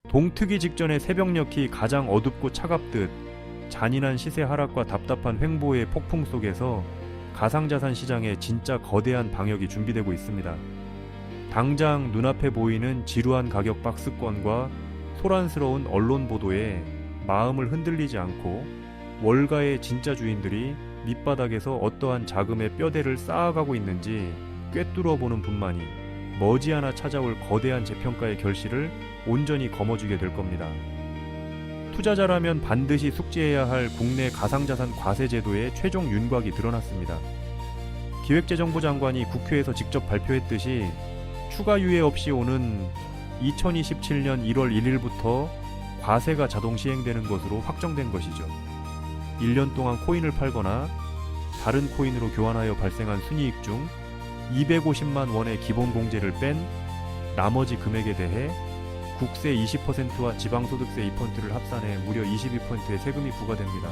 동트기 직전의 새벽녘이 가장 어둡고 차갑듯 잔인한 시세 하락과 답답한 횡보의 폭풍 속에서 가상자산 시장에 진짜 거대한 방역이 준비되고 있습니다. 당장 눈앞에 보이는 지루한 가격 박스권과 소란스러운 언론 보도에 마음을 흔들리지 않고 월가의 진짜 주인들이 밑바닥에서 어떠한 자금의 뼈대를 쌓아가고 있는지 꿰뚫어보는 분만이 머지않아 찾아올 거대한 재평가의 결실을 온전히 거머쥐게 될 겁니다. 투자자라면 반드시 숙지해야 할 국내 가상자산 과세 제도의 최종 윤곽이 드러났습니다. 기획재정부 장관이 국회에서 직접 발표했듯이 추가 유예 없이 오는 2027년 1월 1일부터 과세가 자동 시행되는 것으로 확정된 것이죠. 1년 동안 코인을 팔거나 다른 코인으로 교환하여 발생한 순이익 중 250만 원의 기본 공제를 뺀 나머지 금액에 대해 국세 20%와 지방소득세 2%를 합산해 무려 22%의 세금이 부과됩니다.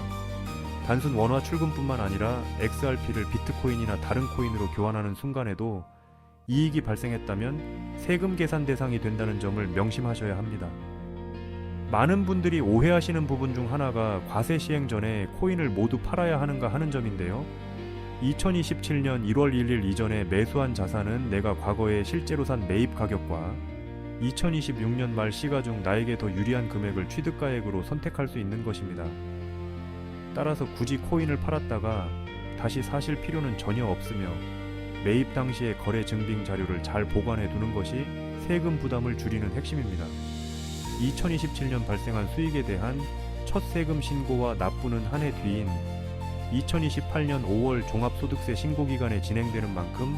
단순 원화 출금뿐만 아니라 XRP를 비트코인이나 다른 코인으로 교환하는 순간에도 이익이 발생했다면 세금 계산 대상이 된다는 점을 명심하셔야 합니다. 많은 분들이 오해하시는 부분 중 하나가 과세 시행 전에 코인을 모두 팔아야 하는가 하는 점인데요. 2027년 1월 1일 이전에 매수한 자산은 내가 과거에 실제로 산 매입 가격과 2026년 말 시가 중 나에게 더 유리한 금액을 취득가액으로 선택할 수 있는 것입니다. 따라서 굳이 코인을 팔았다가 다시 사실 필요는 전혀 없으며 매입 당시의 거래 증빙 자료를 잘 보관해 두는 것이 세금 부담을 줄이는 핵심입니다. 2027년 발생한 수익에 대한 첫 세금 신고와 납부는 한 해 뒤인 2028년 5월 종합소득세 신고기간에 진행되는 만큼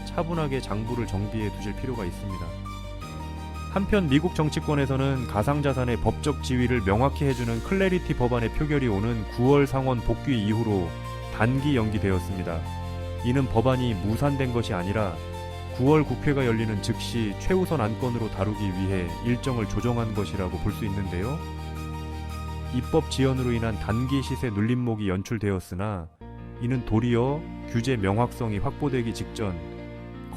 차분하게 장부를 정비해 두실 필요가 있습니다. 한편 미국 정치권에서는 가상자산의 법적 지위를 명확히 해주는 클래리티 법안의 표결이 오는 9월 상원 복귀 이후로 단기 연기되었습니다. 이는 법안이 무산된 것이 아니라 9월 국회가 열리는 즉시 최우선 안건으로 다루기 위해 일정을 조정한 것이라고 볼 수 있는데요. 입법 지연으로 인한 단기 시세 눌림목이 연출되었으나 이는 도리어 규제 명확성이 확보되기 직전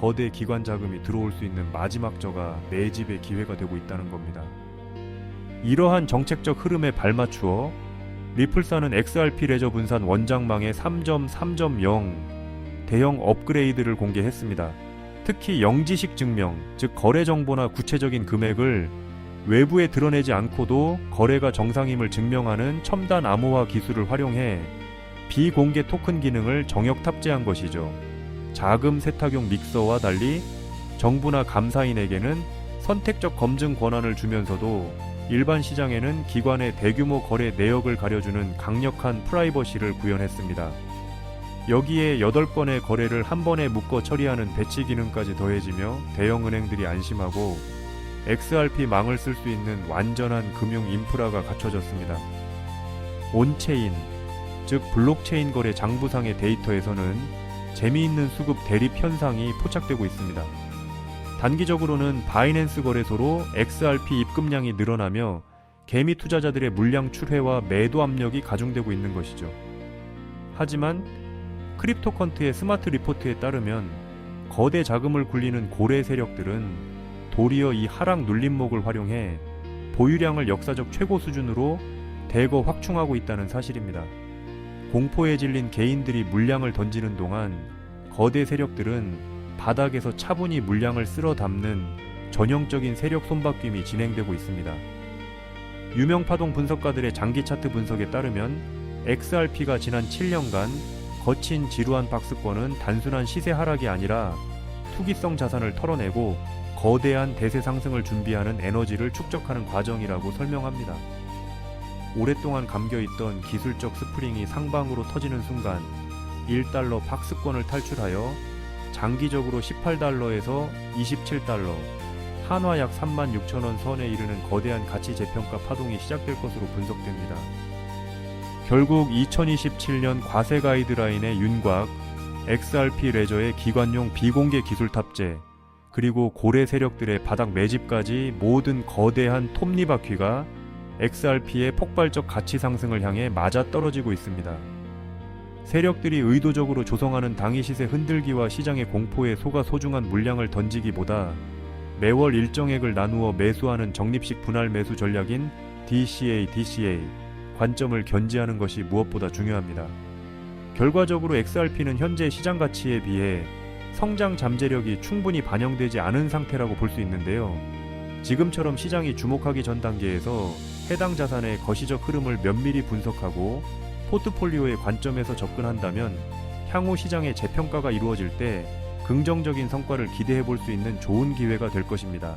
거대 기관 자금이 들어올 수 있는 마지막 저가 매집의 기회가 되고 있다는 겁니다. 이러한 정책적 흐름에 발맞추어 리플사는 XRP 레저 분산 원장망의 3.3.0 대형 업그레이드를 공개했습니다. 특히 영지식 증명, 즉 거래 정보나 구체적인 금액을 외부에 드러내지 않고도 거래가 정상임을 증명하는 첨단 암호화 기술을 활용해 비공개 토큰 기능을 정역 탑재한 것이죠. 자금 세탁용 믹서와 달리 정부나 감사인에게는 선택적 검증 권한을 주면서도 일반 시장에는 기관의 대규모 거래 내역을 가려주는 강력한 프라이버시를 구현했습니다. 여기에 8건의 거래를 한 번에 묶어 처리하는 배치 기능까지 더해지며 대형 은행들이 안심하고 XRP 망을 쓸 수 있는 완전한 금융 인프라가 갖춰졌습니다. 온체인, 즉 블록체인 거래 장부상의 데이터에서는 재미있는 수급 대립 현상이 포착되고 있습니다. 단기적으로는 바이낸스 거래소로 XRP 입금량이 늘어나며 개미 투자자들의 물량 출회와 매도 압력이 가중되고 있는 것이죠. 하지만 크립토컨트의 스마트 리포트에 따르면 거대 자금을 굴리는 고래 세력들은 도리어 이 하락 눌림목을 활용해 보유량을 역사적 최고 수준으로 대거 확충하고 있다는 사실입니다. 공포에 질린 개인들이 물량을 던지는 동안 거대 세력들은 바닥에서 차분히 물량을 쓸어 담는 전형적인 세력 손바뀜이 진행되고 있습니다. 유명 파동 분석가들의 장기 차트 분석에 따르면 XRP가 지난 7년간 거친 지루한 박스권은 단순한 시세 하락이 아니라 투기성 자산을 털어내고 거대한 대세 상승을 준비하는 에너지를 축적하는 과정이라고 설명합니다. 오랫동안 감겨있던 기술적 스프링이 상방으로 터지는 순간 1달러 박스권을 탈출하여 장기적으로 18달러에서 27달러, 한화 약 36,000원 선에 이르는 거대한 가치 재평가 파동이 시작될 것으로 분석됩니다. 결국 2027년 과세 가이드라인의 윤곽, XRP 레저의 기관용 비공개 기술 탑재, 그리고 고래 세력들의 바닥 매집까지 모든 거대한 톱니바퀴가 XRP의 폭발적 가치 상승을 향해 맞아떨어지고 있습니다. 세력들이 의도적으로 조성하는 당위 시세 흔들기와 시장의 공포에 속아 소중한 물량을 던지기보다 매월 일정액을 나누어 매수하는 적립식 분할 매수 전략인 DCA, 관점을 견지하는 것이 무엇보다 중요합니다. 결과적으로 XRP는 현재 시장 가치에 비해 성장 잠재력이 충분히 반영되지 않은 상태라고 볼 수 있는데요. 지금처럼 시장이 주목하기 전 단계에서 해당 자산의 거시적 흐름을 면밀히 분석하고 포트폴리오의 관점에서 접근한다면 향후 시장의 재평가가 이루어질 때 긍정적인 성과를 기대해 볼 수 있는 좋은 기회가 될 것입니다.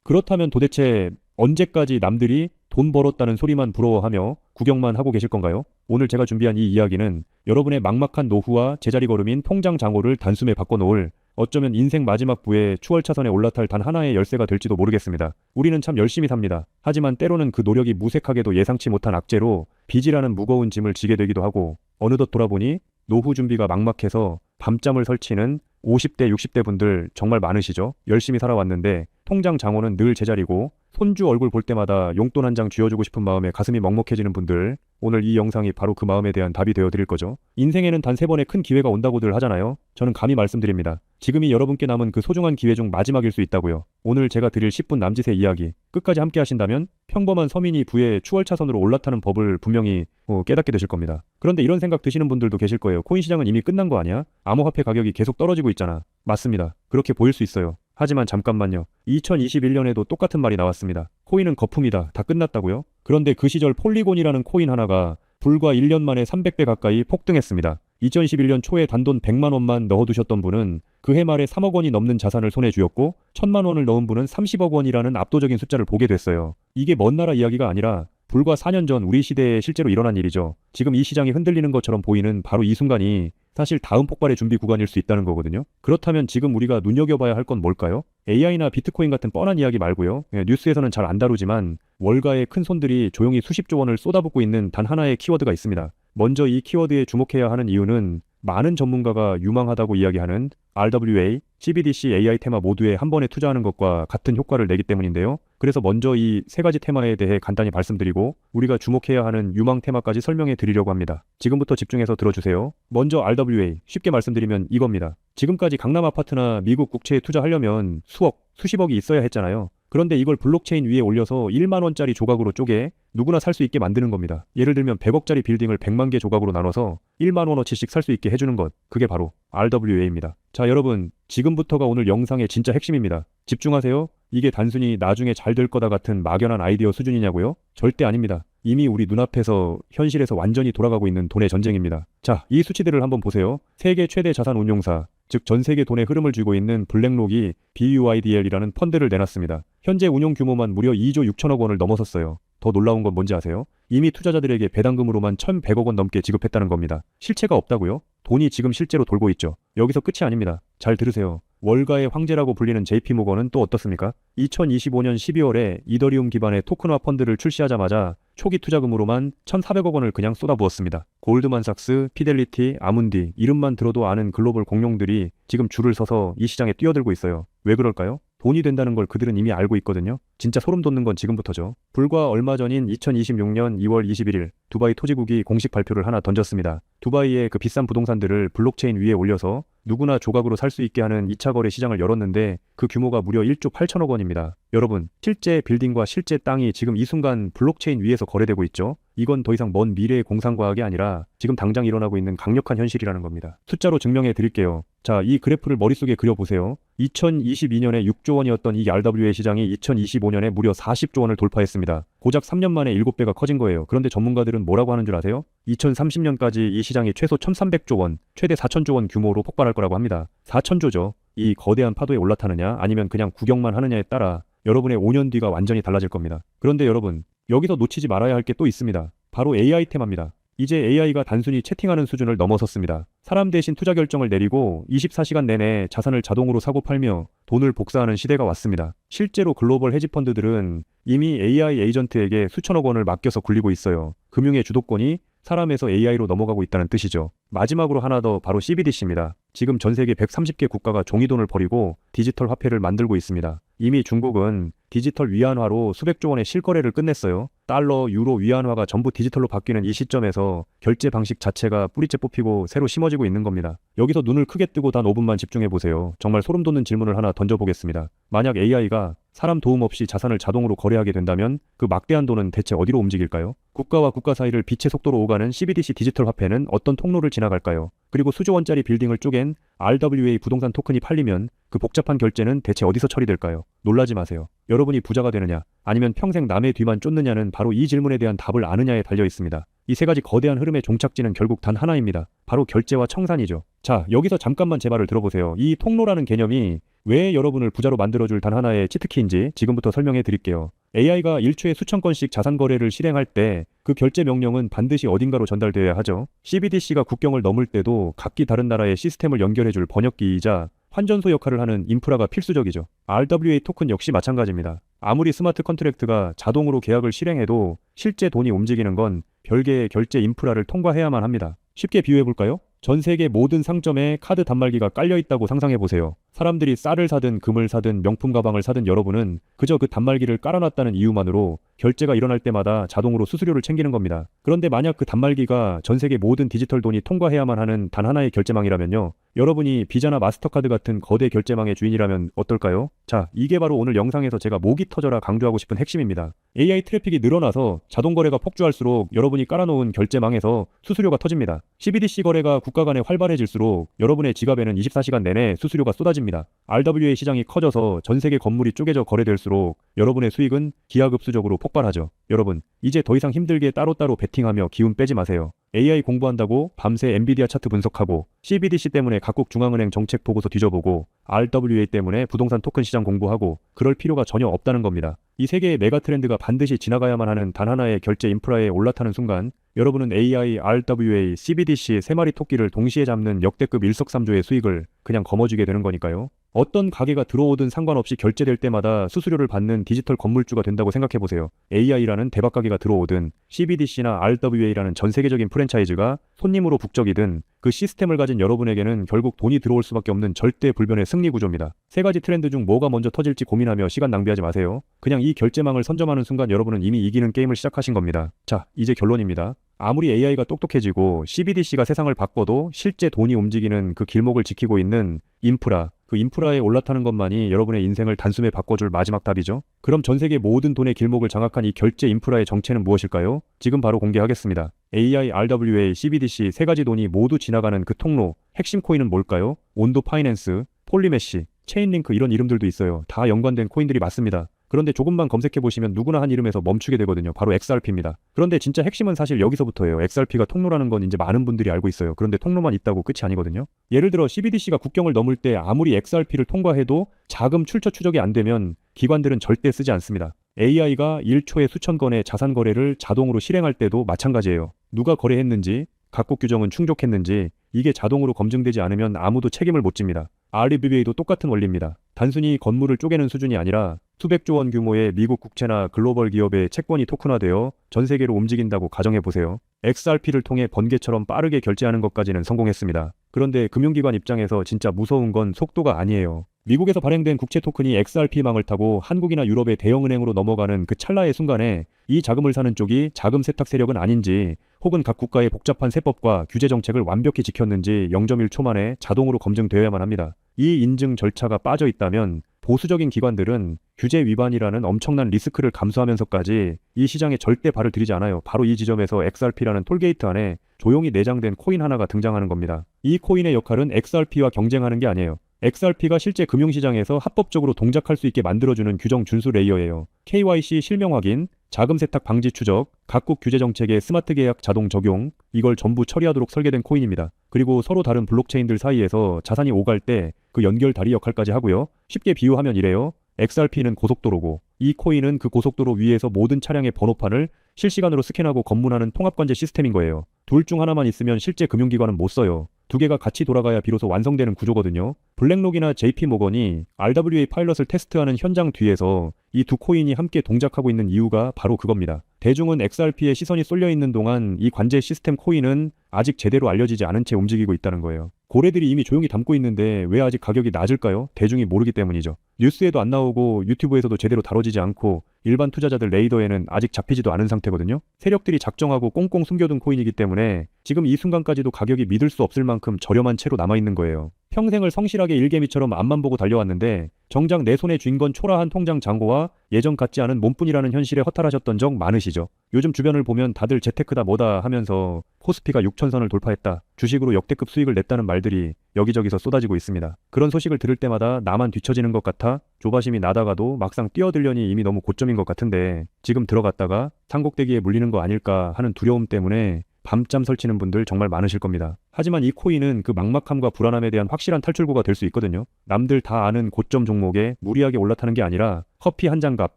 그렇다면 도대체 언제까지 남들이 돈 벌었다는 소리만 부러워하며 구경만 하고 계실 건가요? 오늘 제가 준비한 이 이야기는 여러분의 막막한 노후와 제자리 걸음인 통장 장호를 단숨에 바꿔놓을, 어쩌면 인생 마지막 부에 추월차선에 올라탈 단 하나의 열쇠가 될지도 모르겠습니다. 우리는 참 열심히 삽니다. 하지만 때로는 그 노력이 무색하게도 예상치 못한 악재로 빚이라는 무거운 짐을 지게 되기도 하고, 어느덧 돌아보니 노후 준비가 막막해서 밤잠을 설치는 50대, 60대 분들 정말 많으시죠? 열심히 살아왔는데 통장 장호는 늘 제자리고 손주 얼굴 볼 때마다 용돈 한 장 쥐어주고 싶은 마음에 가슴이 먹먹해지는 분들, 오늘 이 영상이 바로 그 마음에 대한 답이 되어 드릴 거죠. 인생에는 단 3번의 큰 기회가 온다고들 하잖아요. 저는 감히 말씀드립니다. 지금이 여러분께 남은 그 소중한 기회 중 마지막일 수 있다고요. 오늘 제가 드릴 10분 남짓의 이야기 끝까지 함께 하신다면 평범한 서민이 부의 추월차선으로 올라타는 법을 분명히 깨닫게 되실 겁니다. 그런데 이런 생각 드시는 분들도 계실 거예요. 코인 시장은 이미 끝난 거 아니야? 암호화폐 가격이 계속 떨어지고 있잖아. 맞습니다. 그렇게 보일 수 있어요. 하지만 잠깐만요. 2021년에도 똑같은 말이 나왔습니다. 코인은 거품이다. 다 끝났다고요? 그런데 그 시절 폴리곤이라는 코인 하나가 불과 1년 만에 300배 가까이 폭등했습니다. 2021년 초에 단돈 100만 원만 넣어두셨던 분은 그해 말에 3억 원이 넘는 자산을 손에 쥐었고 1000만 원을 넣은 분은 30억 원이라는 압도적인 숫자를 보게 됐어요. 이게 먼 나라 이야기가 아니라 불과 4년 전 우리 시대에 실제로 일어난 일이죠. 지금 이 시장이 흔들리는 것처럼 보이는 바로 이 순간이 사실 다음 폭발의 준비 구간일 수 있다는 거거든요. 그렇다면 지금 우리가 눈여겨봐야 할 건 뭘까요? AI나 비트코인 같은 뻔한 이야기 말고요. 뉴스에서는 잘 안 다루지만 월가의 큰 손들이 조용히 수십조 원을 쏟아붓고 있는 단 하나의 키워드가 있습니다. 먼저 이 키워드에 주목해야 하는 이유는 많은 전문가가 유망하다고 이야기하는 RWA, CBDC AI 테마 모두에 한 번에 투자하는 것과 같은 효과를 내기 때문인데요. 그래서 먼저 이 세 가지 테마에 대해 간단히 말씀드리고 우리가 주목해야 하는 유망 테마까지 설명해 드리려고 합니다. 지금부터 집중해서 들어주세요. 먼저 RWA, 쉽게 말씀드리면 이겁니다. 지금까지 강남 아파트나 미국 국채에 투자하려면 수억, 수십억이 있어야 했잖아요. 그런데 이걸 블록체인 위에 올려서 1만 원짜리 조각으로 쪼개 누구나 살 수 있게 만드는 겁니다. 예를 들면 100억짜리 빌딩을 100만 개 조각으로 나눠서 1만 원어치씩 살 수 있게 해주는 것, 그게 바로 RWA입니다. 자, 여러분, 지금부터가 오늘 영상의 진짜 핵심입니다. 집중하세요. 이게 단순히 나중에 잘 될 거다 같은 막연한 아이디어 수준이냐고요? 절대 아닙니다. 이미 우리 눈앞에서 현실에서 완전히 돌아가고 있는 돈의 전쟁입니다. 자, 이 수치들을 한번 보세요. 세계 최대 자산 운용사, 즉 전 세계 돈의 흐름을 쥐고 있는 블랙록이 BUIDL이라는 펀드를 내놨습니다. 현재 운용 규모만 무려 2조 6천억 원을 넘어섰어요. 더 놀라운 건 뭔지 아세요? 이미 투자자들에게 배당금으로만 1,100억 원 넘게 지급했다는 겁니다. 실체가 없다고요? 돈이 지금 실제로 돌고 있죠. 여기서 끝이 아닙니다. 잘 들으세요. 월가의 황제라고 불리는 JP모건은 또 어떻습니까? 2025년 12월에 이더리움 기반의 토큰화 펀드를 출시하자마자 초기 투자금으로만 1,400억 원을 그냥 쏟아부었습니다. 골드만삭스, 피델리티, 아문디, 이름만 들어도 아는 글로벌 공룡들이 지금 줄을 서서 이 시장에 뛰어들고 있어요. 왜 그럴까요? 돈이 된다는 걸 그들은 이미 알고 있거든요. 진짜 소름 돋는 건 지금부터죠. 불과 얼마 전인 2026년 2월 21일 두바이 토지국이 공식 발표를 하나 던졌습니다. 두바이의 그 비싼 부동산들을 블록체인 위에 올려서 누구나 조각으로 살 수 있게 하는 2차 거래 시장을 열었는데 그 규모가 무려 1조 8천억 원입니다. 여러분, 실제 빌딩과 실제 땅이 지금 이 순간 블록체인 위에서 거래되고 있죠. 이건 더 이상 먼 미래의 공상과학이 아니라 지금 당장 일어나고 있는 강력한 현실이라는 겁니다. 숫자로 증명해 드릴게요. 자, 이 그래프를 머릿속에 그려보세요. 2022년에 6조 원이었던 이 RWA 시장이 2025년에 무려 40조 원을 돌파했습니다. 고작 3년 만에 7배가 커진 거예요. 그런데 전문가들은 뭐라고 하는 줄 아세요? 2030년까지 이 시장이 최소 1,300조 원, 최대 4,000조 원 규모로 폭발할 거라고 합니다. 4,000조죠. 이 거대한 파도에 올라타느냐 아니면 그냥 구경만 하느냐에 따라 여러분의 5년 뒤가 완전히 달라질 겁니다. 그런데 여러분, 여기서 놓치지 말아야 할 게 또 있습니다. 바로 AI 테마입니다. 이제 AI가 단순히 채팅하는 수준을 넘어섰습니다. 사람 대신 투자 결정을 내리고 24시간 내내 자산을 자동으로 사고 팔며 돈을 복사하는 시대가 왔습니다. 실제로 글로벌 헤지펀드들은 이미 AI 에이전트에게 수천억 원을 맡겨서 굴리고 있어요. 금융의 주도권이 사람에서 AI로 넘어가고 있다는 뜻이죠. 마지막으로 하나 더, 바로 CBDC입니다. 지금 전 세계 130개 국가가 종이돈을 버리고 디지털 화폐를 만들고 있습니다. 이미 중국은 디지털 위안화로 수백조 원의 실거래를 끝냈어요. 달러, 유로, 위안화가 전부 디지털로 바뀌는 이 시점에서 결제 방식 자체가 뿌리째 뽑히고 새로 심어지고 있는 겁니다. 여기서 눈을 크게 뜨고 단 5분만 집중해 보세요. 정말 소름 돋는 질문을 하나 던져보겠습니다. 만약 AI가 사람 도움 없이 자산을 자동으로 거래하게 된다면 그 막대한 돈은 대체 어디로 움직일까요? 국가와 국가 사이를 빛의 속도로 오가는 CBDC 디지털 화폐는 어떤 통로를 지나갈까요? 그리고 수조 원짜리 빌딩을 쪼갠 RWA 부동산 토큰이 팔리면 그 복잡한 결제는 대체 어디서 처리될까요? 놀라지 마세요. 여러분이 부자가 되느냐 아니면 평생 남의 뒤만 쫓느냐는 바로 이 질문에 대한 답을 아느냐에 달려 있습니다. 이 세 가지 거대한 흐름의 종착지는 결국 단 하나입니다. 바로 결제와 청산이죠. 자, 여기서 잠깐만 제 말을 들어보세요. 이 통로라는 개념이 왜 여러분을 부자로 만들어줄 단 하나의 치트키인지 지금부터 설명해 드릴게요. AI가 1초에 수천 건씩 자산 거래를 실행할 때 그 결제 명령은 반드시 어딘가로 전달되어야 하죠. CBDC가 국경을 넘을 때도 각기 다른 나라의 시스템을 연결해줄 번역기이자 환전소 역할을 하는 인프라가 필수적이죠. RWA 토큰 역시 마찬가지입니다. 아무리 스마트 컨트랙트가 자동으로 계약을 실행해도 실제 돈이 움직이는 건 별개의 결제 인프라를 통과해야만 합니다. 쉽게 비유해볼까요? 전 세계 모든 상점에 카드 단말기가 깔려있다고 상상해보세요. 사람들이 쌀을 사든 금을 사든 명품 가방을 사든 여러분은 그저 그 단말기를 깔아놨다는 이유만으로 결제가 일어날 때마다 자동으로 수수료를 챙기는 겁니다. 그런데 만약 그 단말기가 전 세계 모든 디지털 돈이 통과해야만 하는 단 하나의 결제망이라면요. 여러분이 비자나 마스터카드 같은 거대 결제망의 주인이라면 어떨까요? 자, 이게 바로 오늘 영상에서 제가 목이 터져라 강조하고 싶은 핵심입니다. AI 트래픽이 늘어나서 자동거래가 폭주할수록 여러분이 깔아놓은 결제망에서 수수료가 터집니다. CBDC 거래가 국가 간에 활발해질수록 여러분의 지갑에는 24시간 내내 수수료가 쏟아집니다. RWA 시장이 커져서 전 세계 건물이 쪼개져 거래될수록 여러분의 수익은 기하급수적으로 폭발하죠. 여러분, 이제 더 이상 힘들게 따로따로 베팅하며 기운 빼지 마세요. AI 공부한다고 밤새 엔비디아 차트 분석하고 CBDC 때문에 각국 중앙은행 정책 보고서 뒤져보고 RWA 때문에 부동산 토큰 시장 공부하고 그럴 필요가 전혀 없다는 겁니다. 이 세 개의 메가 트렌드가 반드시 지나가야만 하는 단 하나의 결제 인프라에 올라타는 순간 여러분은 AI, RWA, CBDC 세 마리 토끼를 동시에 잡는 역대급 일석삼조의 수익을 그냥 거머쥐게 되는 거니까요. 어떤 가게가 들어오든 상관없이 결제될 때마다 수수료를 받는 디지털 건물주가 된다고 생각해보세요. AI라는 대박 가게가 들어오든 CBDC나 RWA라는 전 세계적인 프랜차이즈가 손님으로 북적이든 그 시스템을 가진 여러분에게는 결국 돈이 들어올 수밖에 없는 절대 불변의 승리 구조입니다. 세 가지 트렌드 중 뭐가 먼저 터질지 고민하며 시간 낭비하지 마세요. 그냥 이 결제망을 선점하는 순간 여러분은 이미 이기는 게임을 시작하신 겁니다. 자, 이제 결론입니다. 아무리 AI가 똑똑해지고 CBDC가 세상을 바꿔도 실제 돈이 움직이는 그 길목을 지키고 있는 인프라, 그 인프라에 올라타는 것만이 여러분의 인생을 단숨에 바꿔줄 마지막 답이죠. 그럼 전 세계 모든 돈의 길목을 장악한 이 결제 인프라의 정체는 무엇일까요? 지금 바로 공개하겠습니다. AI, RWA, CBDC 세 가지 돈이 모두 지나가는 그 통로, 핵심 코인은 뭘까요? 온도 파이낸스, 폴리메시, 체인링크 이런 이름들도 있어요. 다 연관된 코인들이 맞습니다. 그런데 조금만 검색해보시면 누구나 한 이름에서 멈추게 되거든요. 바로 XRP입니다. 그런데 진짜 핵심은 사실 여기서부터예요. XRP가 통로라는 건 이제 많은 분들이 알고 있어요. 그런데 통로만 있다고 끝이 아니거든요. 예를 들어 CBDC가 국경을 넘을 때 아무리 XRP를 통과해도 자금 출처 추적이 안 되면 기관들은 절대 쓰지 않습니다. AI가 1초에 수천 건의 자산 거래를 자동으로 실행할 때도 마찬가지예요. 누가 거래했는지, 각국 규정은 충족했는지 이게 자동으로 검증되지 않으면 아무도 책임을 못 집니다. RWA도 똑같은 원리입니다. 단순히 건물을 쪼개는 수준이 아니라 수백조 원 규모의 미국 국채나 글로벌 기업의 채권이 토큰화되어 전 세계로 움직인다고 가정해보세요. XRP를 통해 번개처럼 빠르게 결제하는 것까지는 성공했습니다. 그런데 금융기관 입장에서 진짜 무서운 건 속도가 아니에요. 미국에서 발행된 국채 토큰이 XRP망을 타고 한국이나 유럽의 대형은행으로 넘어가는 그 찰나의 순간에 이 자금을 사는 쪽이 자금 세탁 세력은 아닌지 혹은 각 국가의 복잡한 세법과 규제 정책을 완벽히 지켰는지 0.1초 만에 자동으로 검증되어야만 합니다. 이 인증 절차가 빠져 있다면 보수적인 기관들은 규제 위반이라는 엄청난 리스크를 감수하면서까지 이 시장에 절대 발을 들이지 않아요. 바로 이 지점에서 XRP라는 톨게이트 안에 조용히 내장된 코인 하나가 등장하는 겁니다. 이 코인의 역할은 XRP와 경쟁하는 게 아니에요. XRP가 실제 금융시장에서 합법적으로 동작할 수 있게 만들어주는 규정 준수 레이어예요. KYC 실명 확인, 자금 세탁 방지 추적, 각국 규제 정책의 스마트 계약 자동 적용, 이걸 전부 처리하도록 설계된 코인입니다. 그리고 서로 다른 블록체인들 사이에서 자산이 오갈 때 그 연결 다리 역할까지 하고요. 쉽게 비유하면 이래요. XRP는 고속도로고 이 코인은 그 고속도로 위에서 모든 차량의 번호판을 실시간으로 스캔하고 검문하는 통합관제 시스템인 거예요. 둘 중 하나만 있으면 실제 금융기관은 못 써요. 두 개가 같이 돌아가야 비로소 완성되는 구조거든요. 블랙록이나 JP모건이 RWA 파일럿을 테스트하는 현장 뒤에서 이 두 코인이 함께 동작하고 있는 이유가 바로 그겁니다. 대중은 XRP에 시선이 쏠려 있는 동안 이 관제 시스템 코인은 아직 제대로 알려지지 않은 채 움직이고 있다는 거예요. 고래들이 이미 조용히 담고 있는데 왜 아직 가격이 낮을까요? 대중이 모르기 때문이죠. 뉴스에도 안 나오고 유튜브에서도 제대로 다뤄지지 않고 일반 투자자들 레이더에는 아직 잡히지도 않은 상태거든요. 세력들이 작정하고 꽁꽁 숨겨둔 코인이기 때문에 지금 이 순간까지도 가격이 믿을 수 없을 만큼 저렴한 채로 남아있는 거예요. 평생을 성실하게 일개미처럼 앞만 보고 달려왔는데 정작 내 손에 쥔 건 초라한 통장 잔고와 예전 같지 않은 몸뿐이라는 현실에 허탈하셨던 적 많으시죠. 요즘 주변을 보면 다들 재테크다 뭐다 하면서 코스피가 6천선을 돌파했다, 주식으로 역대급 수익을 냈다는 말들이 여기저기서 쏟아지고 있습니다. 그런 소식을 들을 때마다 나만 뒤처지는 것 같아 조바심이 나다가도 막상 뛰어들려니 이미 너무 고점인 것 같은데 지금 들어갔다가 산꼭대기에 물리는 거 아닐까 하는 두려움 때문에 밤잠 설치는 분들 정말 많으실 겁니다. 하지만 이 코인은 그 막막함과 불안함에 대한 확실한 탈출구가 될 수 있거든요. 남들 다 아는 고점 종목에 무리하게 올라타는 게 아니라 커피 한 잔 값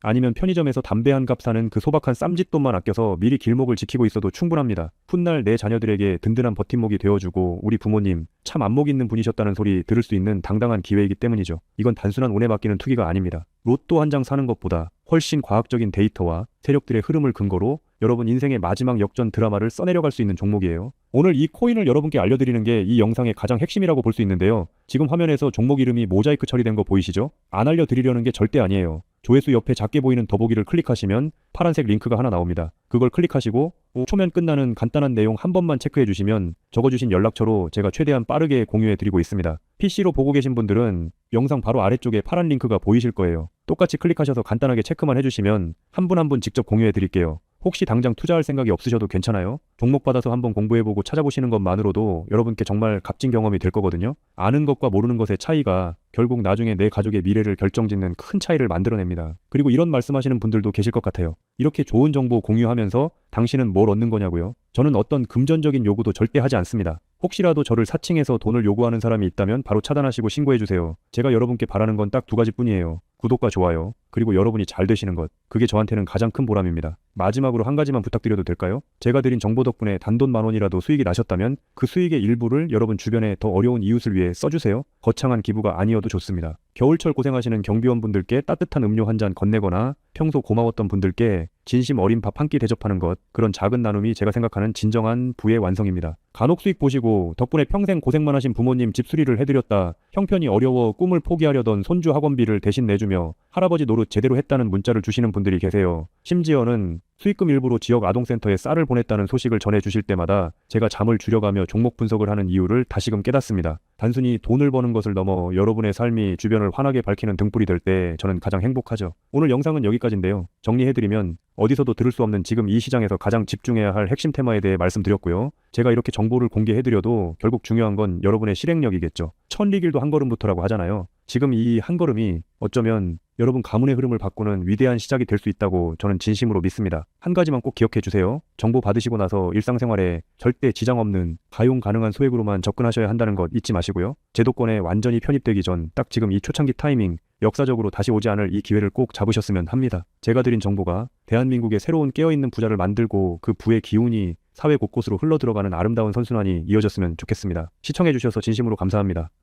아니면 편의점에서 담배 한 값 사는 그 소박한 쌈짓돈만 아껴서 미리 길목을 지키고 있어도 충분합니다. 훗날 내 자녀들에게 든든한 버팀목이 되어주고 우리 부모님 참 안목 있는 분이셨다는 소리 들을 수 있는 당당한 기회이기 때문이죠. 이건 단순한 운에 맡기는 투기가 아닙니다. 로또 한 장 사는 것보다 훨씬 과학적인 데이터와 세력들의 흐름을 근거로 여러분 인생의 마지막 역전 드라마를 써내려갈 수 있는 종목이에요. 오늘 이 코인을 여러분께 알려드리는 게 이 영상의 가장 핵심이라고 볼 수 있는데요. 지금 화면에서 종목 이름이 모자이크 처리된 거 보이시죠? 안 알려드리려는 게 절대 아니에요. 조회수 옆에 작게 보이는 더보기를 클릭하시면 파란색 링크가 하나 나옵니다. 그걸 클릭하시고 5초면 끝나는 간단한 내용 한 번만 체크해 주시면 적어주신 연락처로 제가 최대한 빠르게 공유해 드리고 있습니다. PC로 보고 계신 분들은 영상 바로 아래쪽에 파란 링크가 보이실 거예요. 똑같이 클릭하셔서 간단하게 체크만 해주시면 한 분 한 분 직접 공유해 드릴게요. 혹시 당장 투자할 생각이 없으셔도 괜찮아요. 종목 받아서 한번 공부해보고 찾아보시는 것만으로도 여러분께 정말 값진 경험이 될 거거든요. 아는 것과 모르는 것의 차이가 결국 나중에 내 가족의 미래를 결정짓는 큰 차이를 만들어냅니다. 그리고 이런 말씀하시는 분들도 계실 것 같아요. 이렇게 좋은 정보 공유하면서 당신은 뭘 얻는 거냐고요? 저는 어떤 금전적인 요구도 절대 하지 않습니다. 혹시라도 저를 사칭해서 돈을 요구하는 사람이 있다면 바로 차단하시고 신고해주세요. 제가 여러분께 바라는 건 딱 두 가지뿐이에요. 구독과 좋아요, 그리고 여러분이 잘 되시는 것. 그게 저한테는 가장 큰 보람입니다. 마지막으로 한 가지만 부탁드려도 될까요? 제가 드린 정보 덕분에 단돈 10,000원이라도 수익이 나셨다면 그 수익의 일부를 여러분 주변에 더 어려운 이웃을 위해 써주세요. 거창한 기부가 아니어도 좋습니다. 겨울철 고생하시는 경비원분들께 따뜻한 음료 한 잔 건네거나 평소 고마웠던 분들께 진심 어린 밥 한 끼 대접하는 것, 그런 작은 나눔이 제가 생각하는 진정한 부의 완성입니다. 간혹 수익 보시고 덕분에 평생 고생만 하신 부모님 집 수리를 해드렸다, 형편이 어려워 꿈을 포기하려던 손주 학원비를 대신 내주며 할아버지 노릇 제대로 했다는 문자를 주시는 분들이 계세요. 심지어는 수익금 일부로 지역 아동센터에 쌀을 보냈다는 소식을 전해주실 때마다 제가 잠을 줄여가며 종목 분석을 하는 이유를 다시금 깨닫습니다. 단순히 돈을 버는 것을 넘어 여러분의 삶이 주변을 환하게 밝히는 등불이 될 때 저는 가장 행복하죠. 오늘 영상은 여기까지인데요. 정리해드리면 어디서도 들을 수 없는 지금 이 시장에서 가장 집중해야 할 핵심 테마에 대해 말씀드렸고요. 제가 이렇게 정보를 공개해드려도 결국 중요한 건 여러분의 실행력이겠죠. 천리길도 한 걸음부터라고 하잖아요. 지금 이 한 걸음이 어쩌면 여러분 가문의 흐름을 바꾸는 위대한 시작이 될 수 있다고 저는 진심으로 믿습니다. 한 가지만 꼭 기억해 주세요. 정보 받으시고 나서 일상생활에 절대 지장 없는 가용 가능한 소액으로만 접근하셔야 한다는 것 잊지 마시고요. 제도권에 완전히 편입되기 전 딱 지금 이 초창기 타이밍, 역사적으로 다시 오지 않을 이 기회를 꼭 잡으셨으면 합니다. 제가 드린 정보가 대한민국의 새로운 깨어있는 부자를 만들고 그 부의 기운이 사회 곳곳으로 흘러들어가는 아름다운 선순환이 이어졌으면 좋겠습니다. 시청해주셔서 진심으로 감사합니다.